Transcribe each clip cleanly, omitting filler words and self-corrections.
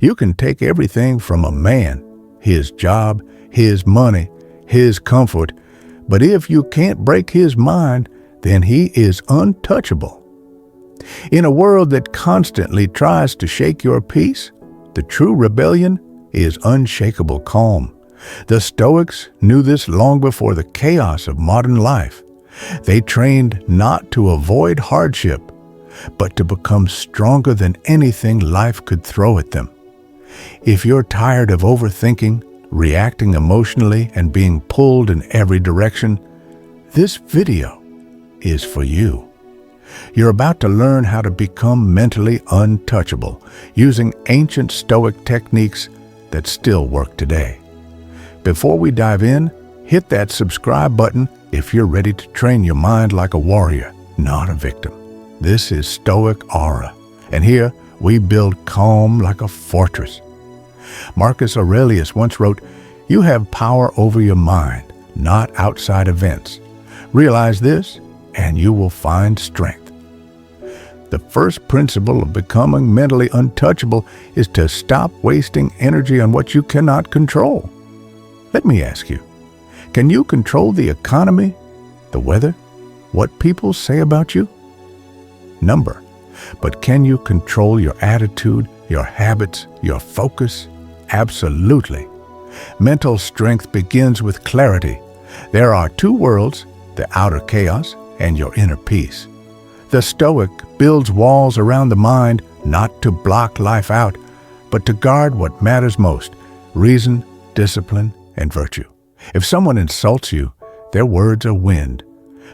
You can take everything from a man, his job, his money, his comfort, but if you can't break his mind, then he is untouchable. In a world that constantly tries to shake your peace, the true rebellion is unshakable calm. The Stoics knew this long before the chaos of modern life. They trained not to avoid hardship, but to become stronger than anything life could throw at them. If you're tired of overthinking, reacting emotionally, and being pulled in every direction, this video is for you. You're about to learn how to become mentally untouchable using ancient Stoic techniques that still work today. Before we dive in, hit that subscribe button if you're ready to train your mind like a warrior, not a victim. This is Stoic Aura, and here we build calm like a fortress. Marcus Aurelius once wrote, "You have power over your mind, not outside events. Realize this, and you will find strength." The first principle of becoming mentally untouchable is to stop wasting energy on what you cannot control. Let me ask you, can you control the economy, the weather, what people say about you? Number. But can you control your attitude, your habits, your focus? Absolutely. Mental strength begins with clarity. There are two worlds, the outer chaos and your inner peace. The Stoic builds walls around the mind not to block life out, but to guard what matters most: reason, discipline, and virtue. If someone insults you, their words are wind.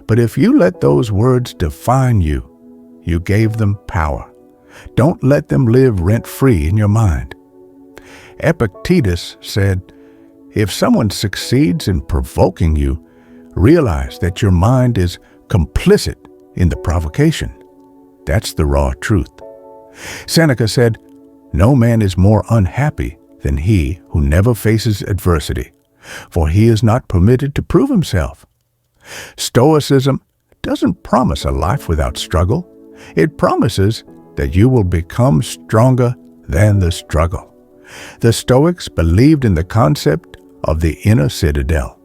But if you let those words define you, you gave them power. Don't let them live rent-free in your mind. Epictetus said, "If someone succeeds in provoking you, realize that your mind is complicit in the provocation." That's the raw truth. Seneca said, "No man is more unhappy than he who never faces adversity, for he is not permitted to prove himself." Stoicism doesn't promise a life without struggle. It promises that you will become stronger than the struggle. The Stoics believed in the concept of the inner citadel,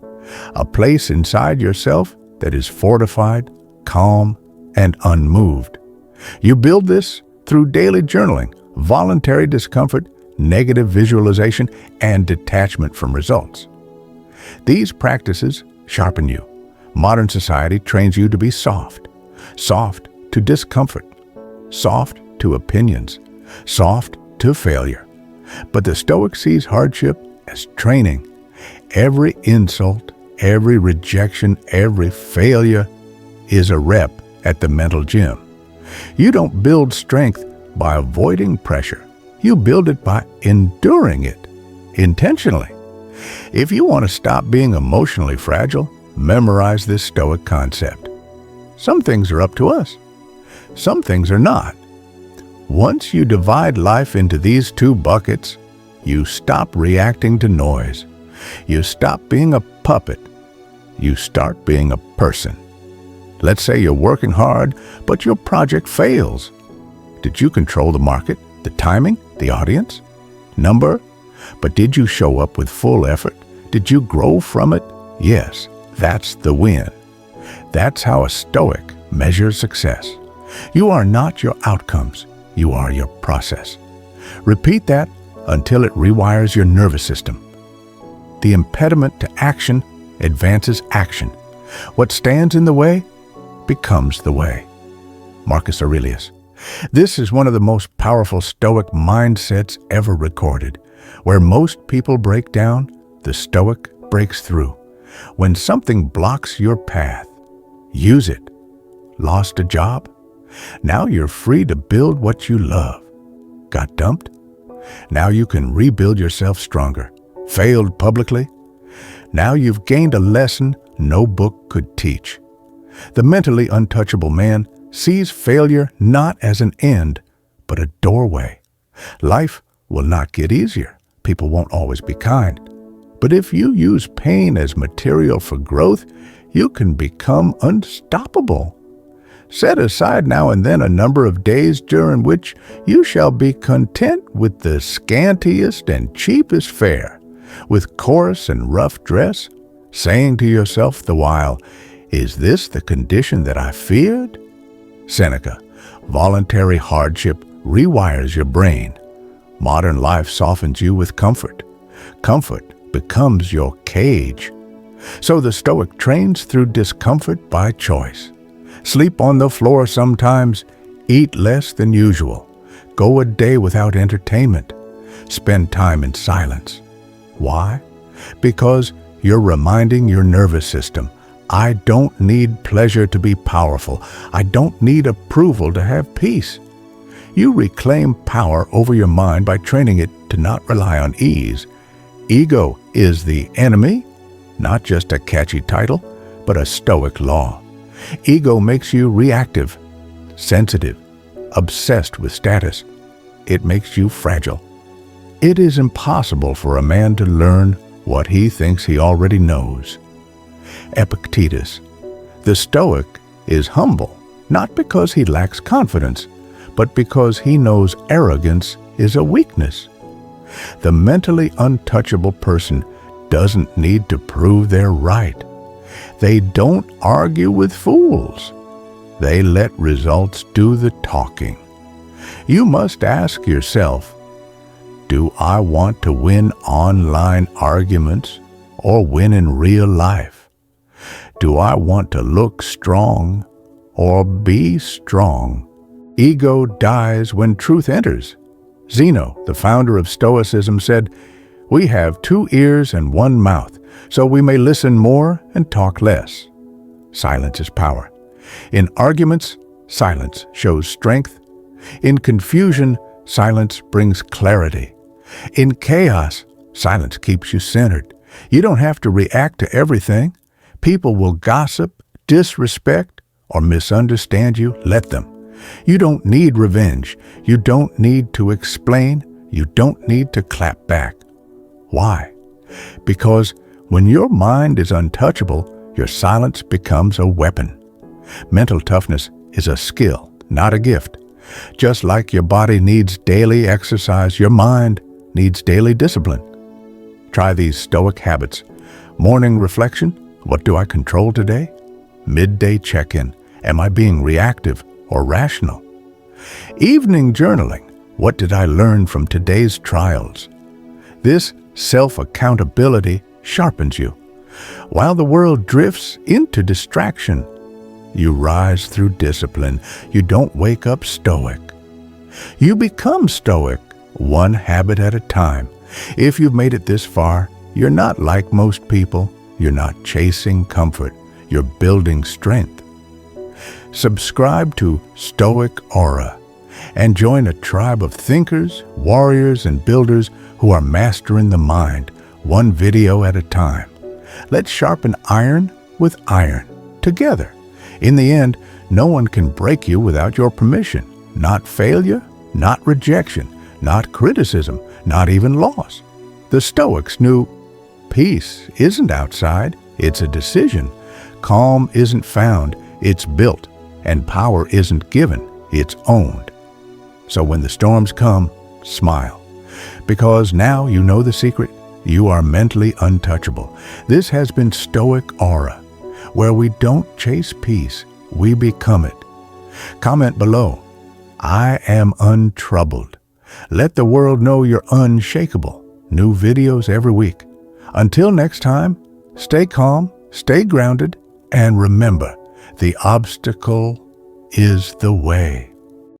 a place inside yourself that is fortified, calm, and unmoved. You build this through daily journaling, voluntary discomfort, negative visualization, and detachment from results. These practices sharpen you. Modern society trains you to be soft to discomfort, soft to opinions, soft to failure. But the Stoic sees hardship as training. Every insult, every rejection, every failure is a rep at the mental gym. You don't build strength by avoiding pressure. You build it by enduring it intentionally. If you want to stop being emotionally fragile, memorize this Stoic concept. Some things are up to us. Some things are not. Once you divide life into these two buckets, you stop reacting to noise. You stop being a puppet. You start being a person. Let's say you're working hard, but your project fails. Did you control the market, the timing, the audience? Number? But did you show up with full effort? Did you grow from it? Yes, that's the win. That's how a Stoic measures success. You are not your outcomes. You are your process. Repeat that until it rewires your nervous system. The impediment to action advances action. What stands in the way becomes the way. Marcus Aurelius. This is one of the most powerful Stoic mindsets ever recorded. Where most people break down, the Stoic breaks through. When something blocks your path, use it. Lost a job? Now you're free to build what you love. Got dumped? Now you can rebuild yourself stronger. Failed publicly? Now you've gained a lesson no book could teach. The mentally untouchable man sees failure not as an end, but a doorway. Life will not get easier. People won't always be kind. But if you use pain as material for growth, you can become unstoppable. Set aside now and then a number of days during which you shall be content with the scantiest and cheapest fare, with coarse and rough dress, saying to yourself the while, "Is this the condition that I feared?" Seneca, voluntary hardship rewires your brain. Modern life softens you with comfort. Comfort becomes your cage. So the Stoic trains through discomfort by choice. Sleep on the floor sometimes, eat less than usual, go a day without entertainment, spend time in silence. Why? Because you're reminding your nervous system, I don't need pleasure to be powerful. I don't need approval to have peace. You reclaim power over your mind by training it to not rely on ease. Ego is the enemy, not just a catchy title, but a Stoic law. Ego makes you reactive, sensitive, obsessed with status. It makes you fragile. It is impossible for a man to learn what he thinks he already knows. Epictetus, the Stoic, is humble, not because he lacks confidence, but because he knows arrogance is a weakness. The mentally untouchable person doesn't need to prove they're right. They don't argue with fools. They let results do the talking. You must ask yourself, do I want to win online arguments or win in real life? Do I want to look strong or be strong? Ego dies when truth enters. Zeno, the founder of Stoicism, said, "We have 2 ears and 1 mouth, so we may listen more and talk less." Silence is power. In arguments, silence shows strength. In confusion, silence brings clarity. In chaos, silence keeps you centered. You don't have to react to everything. People will gossip, disrespect, or misunderstand you. Let them. You don't need revenge. You don't need to explain. You don't need to clap back. Why? Because when your mind is untouchable, your silence becomes a weapon. Mental toughness is a skill, not a gift. Just like your body needs daily exercise, your mind needs daily discipline. Try these Stoic habits. Morning reflection, what do I control today? Midday check-in, am I being reactive or rational? Evening journaling, what did I learn from today's trials? This self-accountability sharpens you. While the world drifts into distraction, you rise through discipline. You don't wake up stoic. You become stoic, one habit at a time. If you've made it this far, you're not like most people. You're not chasing comfort. You're building strength. Subscribe to Stoic Aura and join a tribe of thinkers, warriors, and builders who are mastering the mind, one video at a time. Let's sharpen iron with iron together. In the end, no one can break you without your permission. Not failure, not rejection, not criticism, not even loss. The Stoics knew peace isn't outside, it's a decision. Calm isn't found, it's built. And power isn't given, it's owned. So when the storms come, smile. Because now you know the secret. You are mentally untouchable. This has been Stoic Aura, where we don't chase peace, we become it. Comment below, I am untroubled. Let the world know you're unshakable. New videos every week. Until next time, stay calm, stay grounded, and remember, the obstacle is the way.